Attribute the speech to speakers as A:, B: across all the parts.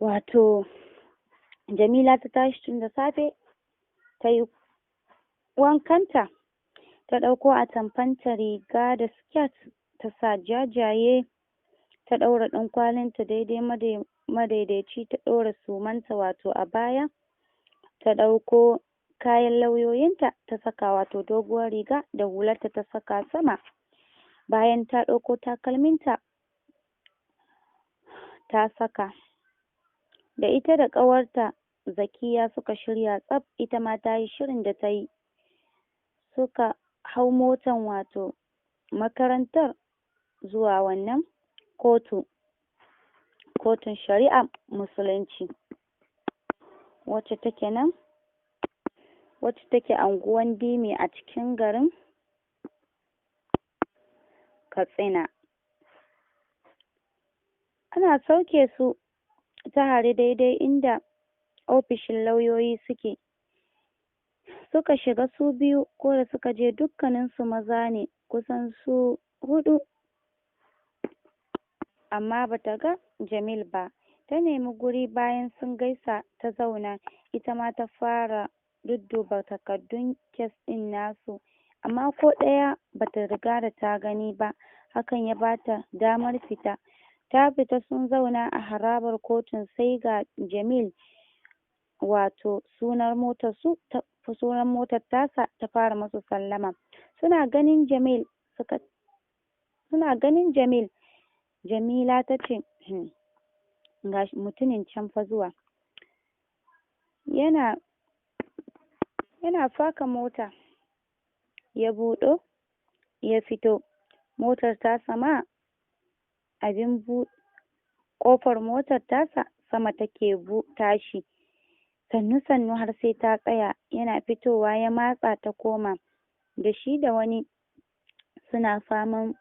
A: wato Jamila ta tashi tun da safe ta yi wankanta, ta ɗauko atamfanta, riga da siket, ta sa jajaye, ta ɗaura ɗankwalinta daidai madaidaici, ta ɗaura sumanta wato abaya, ta ɗauko kayan lauyoyinta ta saka wato doguwar riga da hularta ta saka sama. Bayan ta ɗauko takalminta ta saka, da ita da ƙawarta Zakiya suka shirya tsaf, ita ma ta yi shirin da ta yi, suka hau motan wato makarantar zuwa wannan kotun shari'ar musulunci wacce take anguwan Dime a cikin garin Katsina. Ana sauke su ta hari daidai inda ofishin lauyoyi suka shiga su biyu, ko da suka je dukkaninsu maza ne, kusan su 4, amma bata ga Jamil ba. Ta nemi guri bayan sun gaisa ta zauna, ita ma ta fara dudduba takardun kes ɗin nasu, amma ko ɗaya bata riga da ta gani ba. Hakan ya bata damar fita. Ta fita sun zauna a harabar kotun, sai ga Jamil wato sunan motar tasa ta fara musu sallama. Suna ganin Jamil Jamila ta ce, ga mutumin can fa zuwa. Yana faka mota ya buɗo ya fito. Motar tasa ma ƙofar motar tasa sama take tashi, sannu har sai ta tsaya. Yana fitowa ya matsa ta koma, da shi da wani suna faman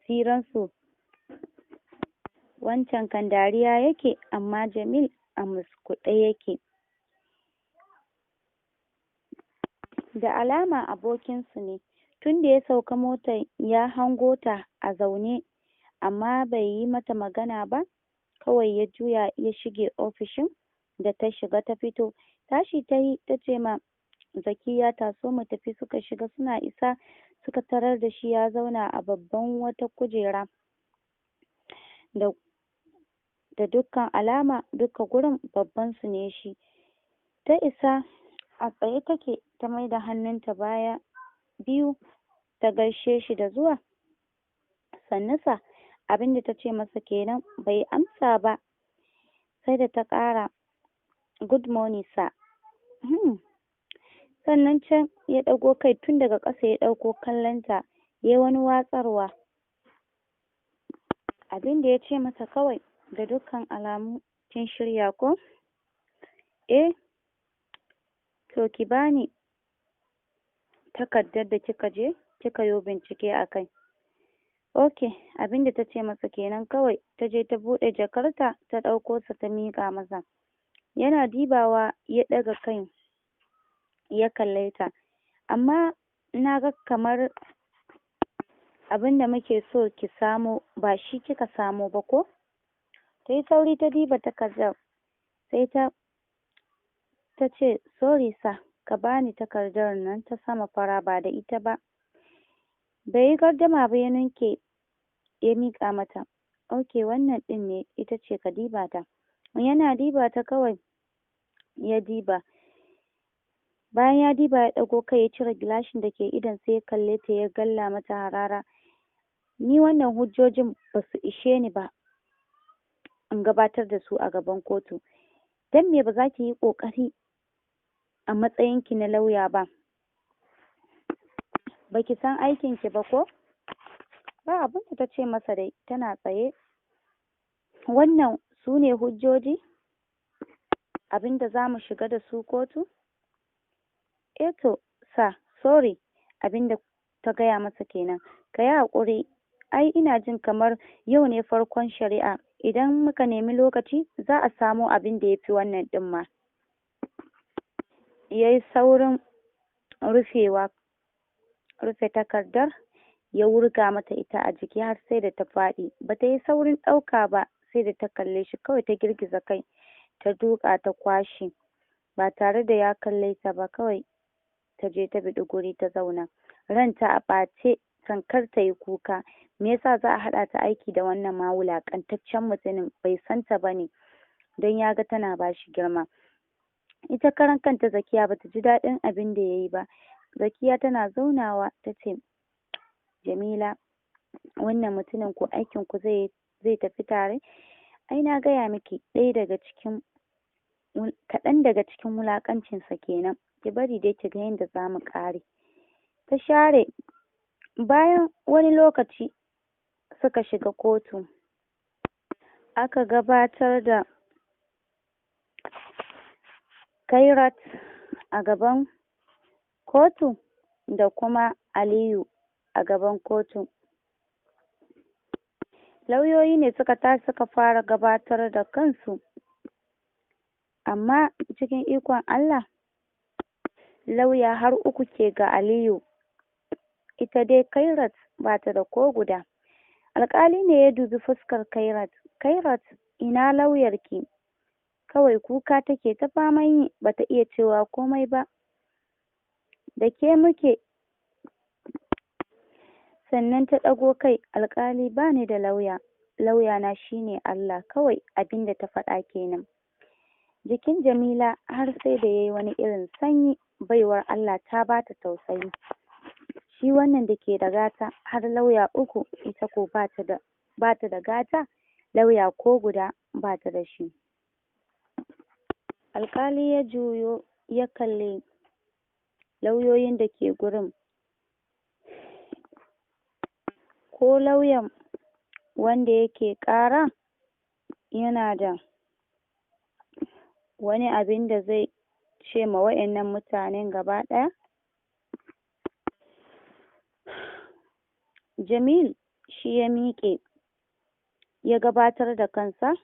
A: firansu. Wancan kan dariya yake, amma Jamil a muskuɗe yake. Da alama abokinsu ne, tunda ya sauka motar ya hango ta a zaune, amma bai yi mata magana ba, kawai ya juya ya shige ofishin da ta shiga. Ta fito, tashi ta yi ta ce ma Zakiya, taso mu tafi. Suka shiga, suna isa suka tarar da shi ya zauna a babban wata kujera, da dukkan alama duka gurin babban su ne shi. Ta isa a tsaye take, ta maida hannunta baya biyu ta gaishe shi da zuwa. Sannu sa, abinda ta ce masa kenan. Bai amsa ba, sai da ta ƙara good morning sir. Sannan can ya ɗago kai tun daga ƙasa ya ɗauko kallonta, ya yi wani watsarwa. Abinda ya ce mata kawai, da dukkan alamu kin shirya ko? To ki bani takardar da kika yo bincike a kai. Okay, abinda ta ce masa kenan kawai. Ta je ta buɗe jakarta ta ɗauko sa ta miƙa masa. Yana dibawa ya ɗaga kai ya kalle ta. Amma na ga kamar abinda muke so ki samo ba shi kika samo ba ko? Ta yi sauri ta diba takardar, sai ta ce sorry sir, ka bani takardar nan ta sama fara, ba da ita ba. Bai yi gardama ba, ya ninke ya miƙa mata. Okay, wannan ɗin ne, ita ce, ka diba ta. Yana diba ta kawai ya diba. Bayan ya diba ya ɗago kai ya cire gilashin da ke idon, sai ya kalle ta ya galla mata harara. Ni wannan hujjojin ba su ishe ni ba in gabatar da su a gaban kotu. Dan me ba za ki yi ƙoƙari a matsayinki na lauya ba? Baki san aikinki ba ko? Ba abin da ta ce masa dai, tana tsaye. Wannan su ne hujjoji abinda za mu shiga da su kotu? To sir, sorry, abinda ta gaya masa kenan. Ka yi haƙuri, ai ina jin kamar yau ne farkon shari'a. Idan muka nemi lokaci za a samo abin da ya fi wannan ɗin ma. Ya yi saurin rufe takardar, ya wurga mata ita a jiki har sai da ta faɗi. Ba ta yi saurin ɗauka ba, sai da ta kalle shi kawai ta girgiza kai. ta duƙa ta kwashe ba tare da ya kalle ta ba. Kawai ta je ta biɗi guri ta zauna, ranta a ɓace tamkar ta yi kuka. Me yasa za a haɗa ta aiki da wannan ma wulaƙantaccen mutumin? Bai san ta ba ne don ya ga tana ba shi girma. Ita karan kanta Zakiya bata ji daɗin abin da ya yi ba. Zakiya tana zaunawa ta ce, Jamila, wannan mutumin ko aikin ku zai tafi tare? Ai na gaya miki kaɗan daga cikin wulaƙancinsa kenan. Ki bari dai ki ga yadda za mu ƙare. Ta share. Bayan wani lokaci suka shiga kotu. Aka gabatar da Kairat a gaban kotu da kuma Aliyu a gaban kotu. Lauyoyi ne suka tashi suka fara gabatar da kansu, amma cikin ikon Allah lauya har uku ke ga Aliyu, ita dai Kairat ba ta da ko guda. Alƙali ne ya dubi fuskar Kairat. Kairat, ina lauyarki? Kawai kuka take ta faman yi, bata iya cewa komai ba. Da ke muke. Sannan ta ɗago kai. Alƙali, ba ni da lauya. Lauya na shine Allah. Kawai abinda ta faɗa kenan. Jikin Jamila har sai da yayi wani irin sanyi. Baiwar Allah ta bata tausayi. Shi wannan da ke da gata har lauya uku, ita ko bata da gata, lauya ko guda bata da shi. Alƙali ya juyo ya kalli lauyoyin da ke gurin. Ko lauyan wanda yake ƙara yana da wani abin da zai ce ma wa'innan mutanen gaba ɗaya? Jamil shi ya miƙe ya gabatar da kansa,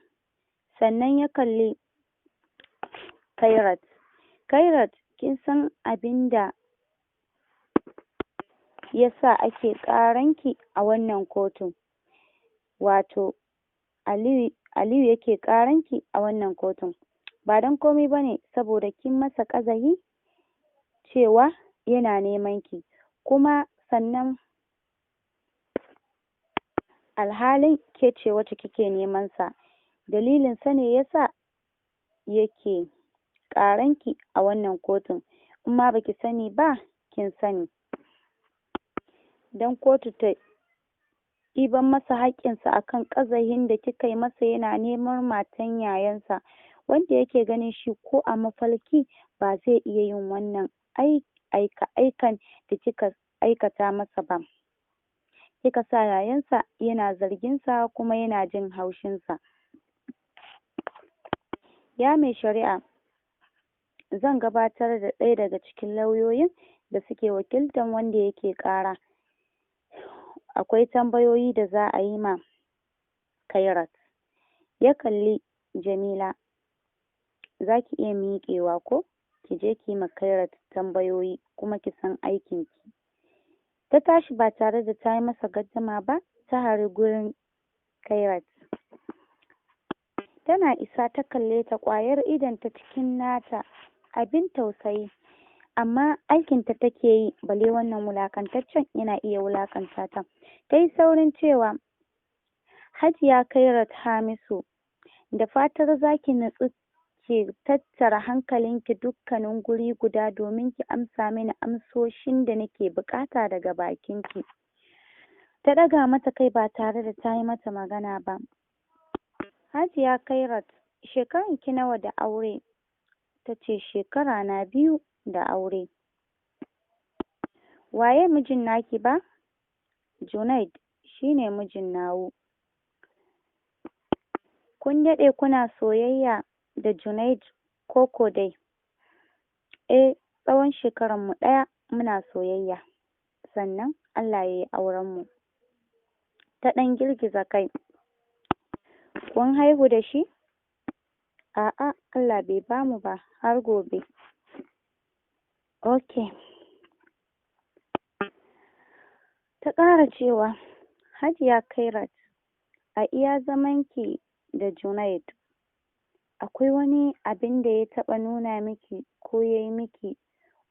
A: sannan ya kalli Kairat. Kairat, kin san abin da ya sa ake ƙaranki a wannan kotun? Wato Aliyu yake ƙaranki a wannan kotun. Ba don komai ba ne, saboda kin masa ƙazafi cewa yana neman ki, kuma sannan alhalin ke ce wacce kike neman sa. Dalilin sa ne yasa yake ƙaranki a wannan kotun. In ma baki sani ba, kin sani. Don kotu ta ɗiban masa haƙƙinsa akan ƙazafin da kika yi masa yana neman matan yayansa, wanda yake ganin shi ko a mafalki ba zai iya yin wannan aika-aikan da kika aikata masa ba. Kika sa yayansa yana zarginsa kuma yana jin haushinsa. Ya mai shari'a, zan gabatar da ɗaya daga cikin lauyoyin da suke wakiltar wanda yake ƙara. Akwai tambayoyi da za a yi ma Kairat. Ya kalli Jamila. Za ki iya miƙewa ko? Ki je ki yi ma Kairat tambayoyi kuma ki san aikinki. Ta tashi ba tare da ta yi masa gaddama ba, ta hari gurin Kairat. Tana isa ta kalle ta, ƙwayar idonta cikin nata, abin tausayi. Amma aikinta take yi, balle wannan wulaƙantaccen yana iya wulaƙanta ta. Ta yi saurin cewa, Hajiya Kairat Hamisu, da fatar za ki natsu ki tattara hankalinki dukkanin guri guda domin ki amsa mini amsoshin da nake buƙata daga bakinki. Ta ɗaga mata kai ba tare da ta yi mata magana ba. Hajiya Kairat, shekaranki nawa da aure? Ta ce, shekara na 2 da aure. Waye mijin naki ba? Junaid shine mijin nawo. Kun daɗe kuna soyayya da Junaid koko dai? Tsawon shekaranmu ɗaya muna soyayya, sannan Allah ya yi aurenmu. Ta ɗan girgiza kai. Kun haihu da shi? A'a, Allah bai bamu ba har gobe. Okay. Ta ƙara cewa, Hajiya Kairat, a iya zamanki da Junaid, akwai wani abinda ya taɓa nuna miki ko yayi miki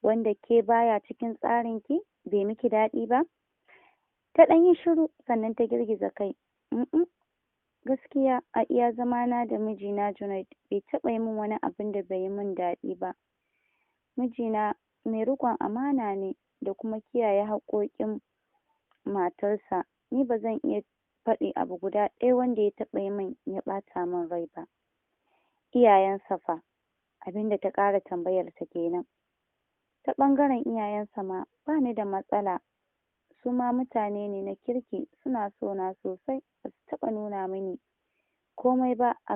A: wanda ke baya cikin tsarin ki, bai miki daɗi ba? Ta ɗan yi shiru sannan ta girgiza kai. Gaskiya a iya zamana da mijina Junaid bai taɓa yi min wani abinda bai yi min daɗi ba. Mijina mai riƙon amana ne da kuma kiyaye haƙƙoƙin matarsa. Ni ba zan iya faɗi abu guda ɗaya wanda ya taɓa yi min ya ɓata min rai ba. Iyayensa fa? Abinda ta ƙara tambayarsa kenan. Ta ɓangaren iyayensa ma bani da matsala, su ma mutane ne na kirki, suna so na sosai, ba su taɓa nuna mini komai ba a